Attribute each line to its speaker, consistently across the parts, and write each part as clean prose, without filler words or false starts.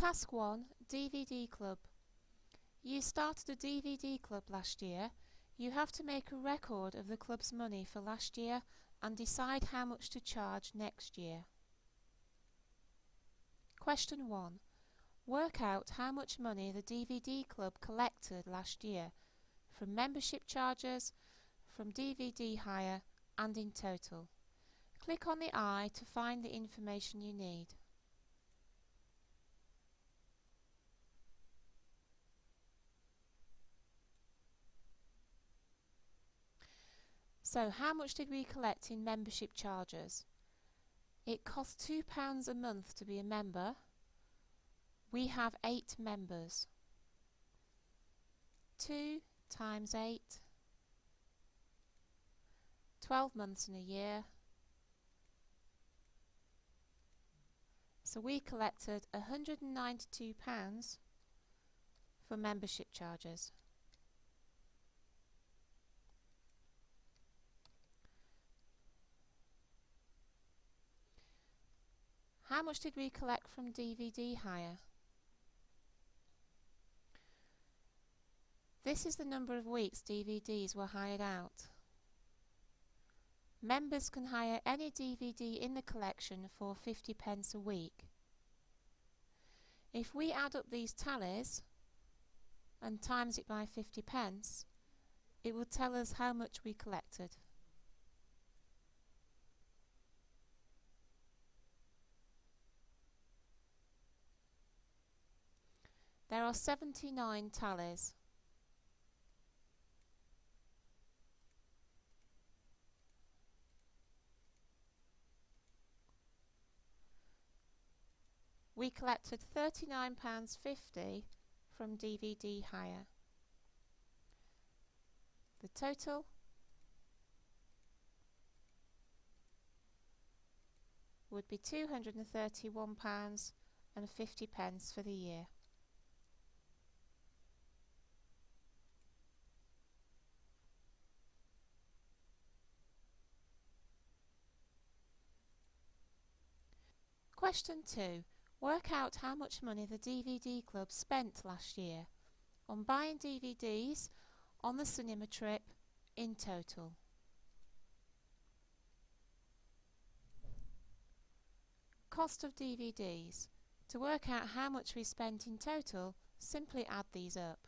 Speaker 1: Task 1, DVD Club. You started a DVD club last year. You have to make a record of the club's money for last year and decide how much to charge next year. Question 1. Work out how much money the DVD club collected last year, from membership charges, from DVD hire and in total. Click on the eye to find the information you need. So how much did we collect in membership charges? It costs £2 a month to be a member. We have 8 members. 2 times 8, 12 months in a year. So we collected £192 for membership charges. How much did we collect from DVD hire? This is the number of weeks DVDs were hired out. Members can hire any DVD in the collection for 50p a week. If we add up these tallies and times it by 50p, it will tell us how much we collected. There are 79 tallies. We collected £39.50 from DVD hire. The total would be £231.50 for the year. Question 2. Work out how much money the DVD club spent last year on buying DVDs on the cinema trip in total. Cost of DVDs. To work out how much we spent in total, simply add these up.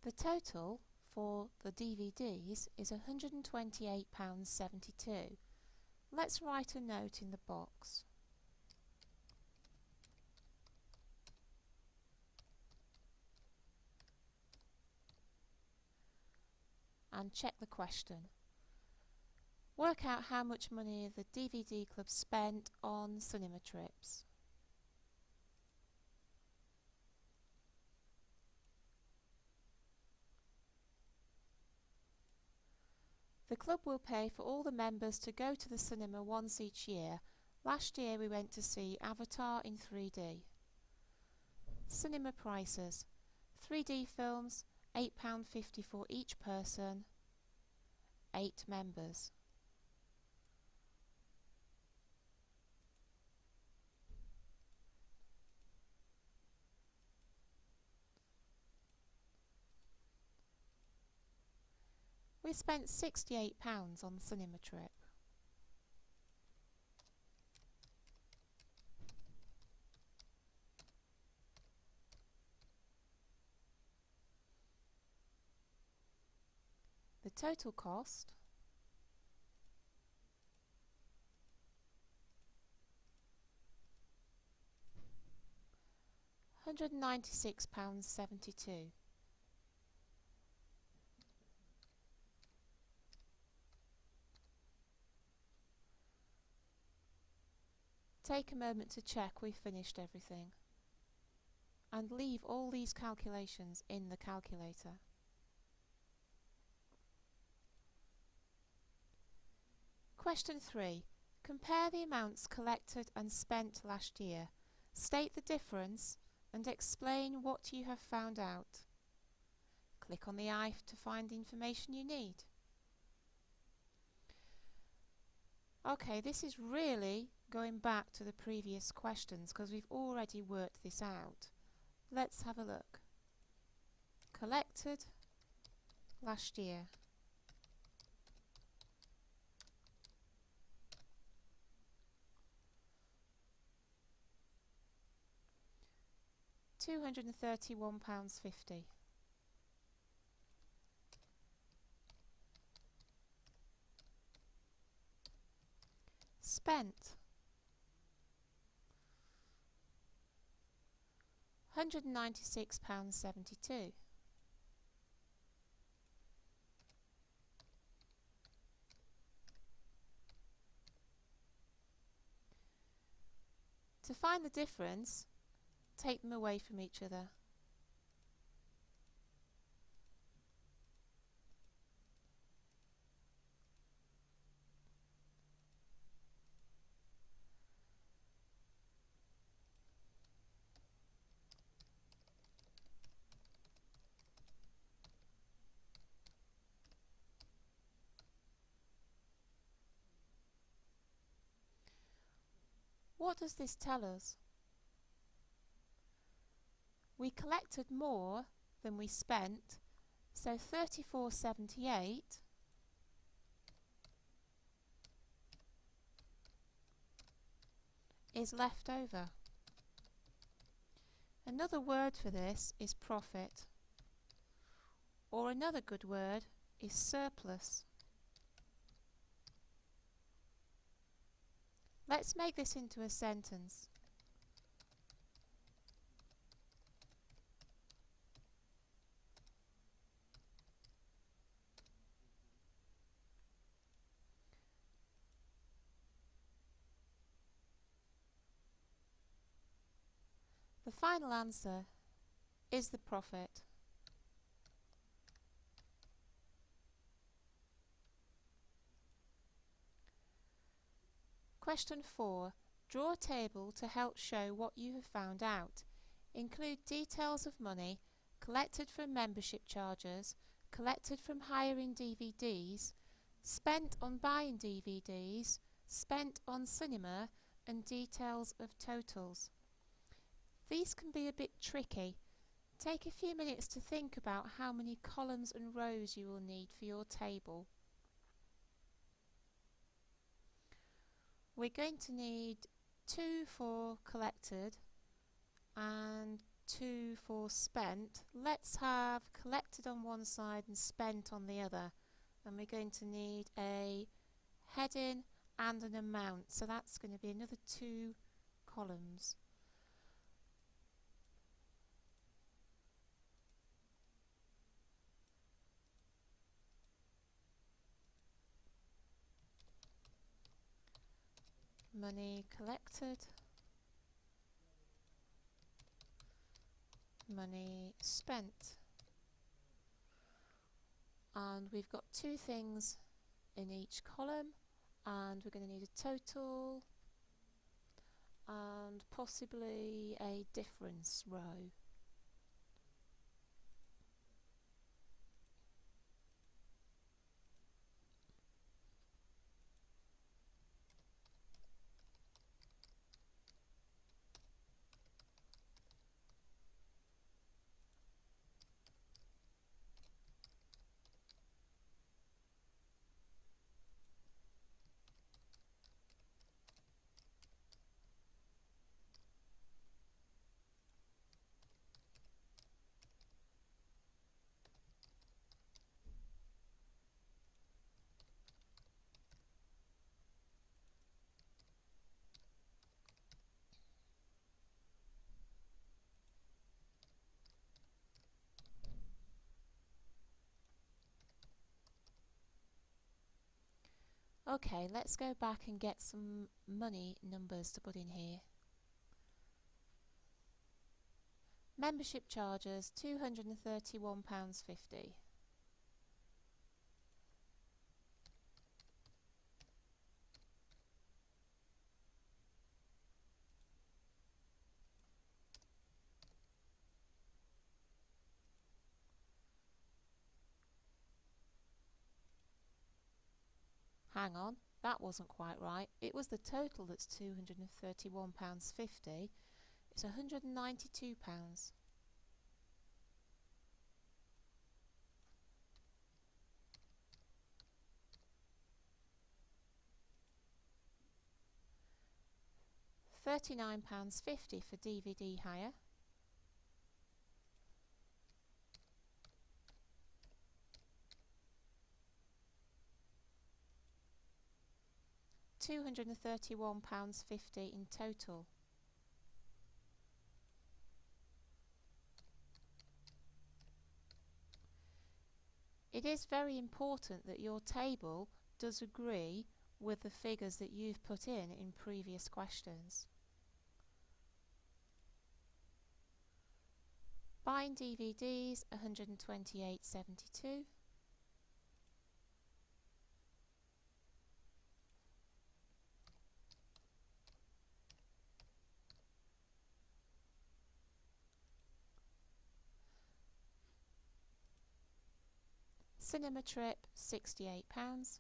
Speaker 1: The total for the DVDs is £128.72. Let's write a note in the box. And check the question. Work out how much money the DVD club spent on cinema trips. The club will pay for all the members to go to the cinema once each year. Last year we went to see Avatar in 3D. Cinema prices. 3D films, £8.50 for each person, 8 members. We spent £68 on the cinema trip. total cost £196.72. Take a moment to check we've finished everything and leave all these calculations in the calculator. Question 3. Compare the amounts collected and spent last year. State the difference and explain what you have found out. Click on the eye to find the information you need. Okay, this is really going back to the previous questions because we've already worked this out. Let's have a look. Collected last year. £231.50. Spent £196.72. To find the difference, take them away from each other. What does this tell us? We collected more than we spent, so £34.78 is left over. Another word for this is profit, or another good word is surplus. Let's make this into a sentence. The final answer is the profit. Question 4. Draw a table to help show what you have found out. Include details of money collected from membership charges, collected from hiring DVDs, spent on buying DVDs, spent on cinema, and details of totals. These can be a bit tricky. Take a few minutes to think about how many columns and rows you will need for your table. We're going to need 2 for collected and 2 for spent. Let's have collected on one side and spent on the other. And we're going to need a heading and an amount. So that's going to be another 2 columns. Money collected, money spent, and we've got 2 things in each column, and we're going to need a total and possibly a difference row. Okay, let's go back and get some money numbers to put in here. Membership charges £231.50. Hang on, that wasn't quite right. It was the total that's £231.50. It's £192. £39.50 for DVD hire. £231.50 in total. It is very important that your table does agree with the figures that you've put in previous questions. Buying DVDs, £128.72. Cinema trip, £68.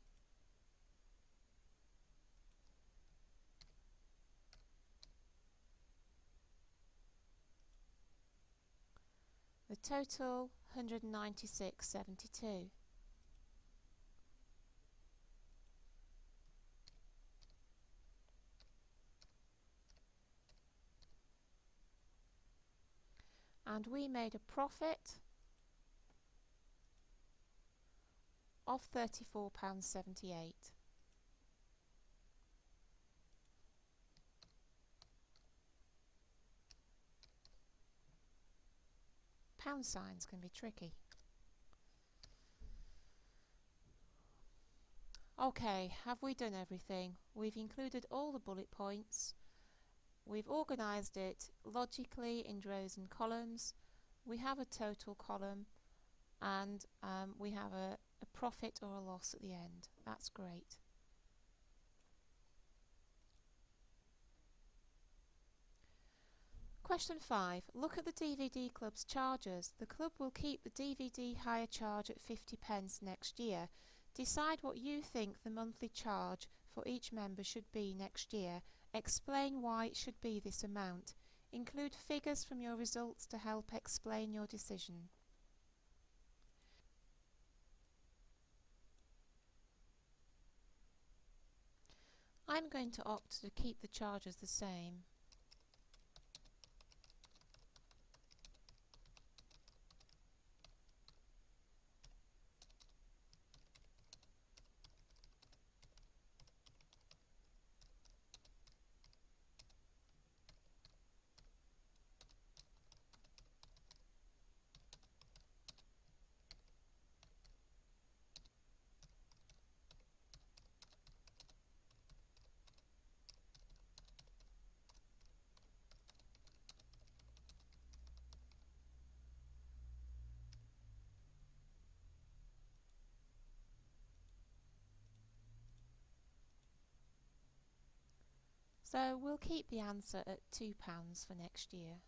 Speaker 1: The total, £196.72. And we made a profit of £34.78. Pound signs can be tricky. Okay, have we done everything? We've included all the bullet points. We've organised it logically in rows and columns. We have a total column, and we have a profit or a loss at the end. That's great. Question 5. Look at the DVD Club's charges. The club will keep the DVD hire charge at 50p next year. Decide what you think the monthly charge for each member should be next year. Explain why it should be this amount. Include figures from your results to help explain your decision. I'm going to opt to keep the charges the same. So we'll keep the answer at £2 for next year.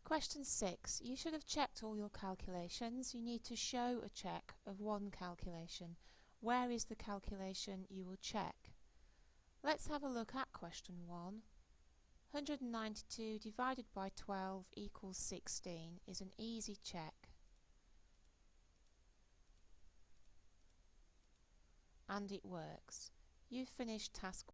Speaker 1: Question 6. You should have checked all your calculations. You need to show a check of one calculation. Where is the calculation you will check? Let's have a look at question 1. 192 divided by 12 equals 16 is an easy check. And it works. You've finished task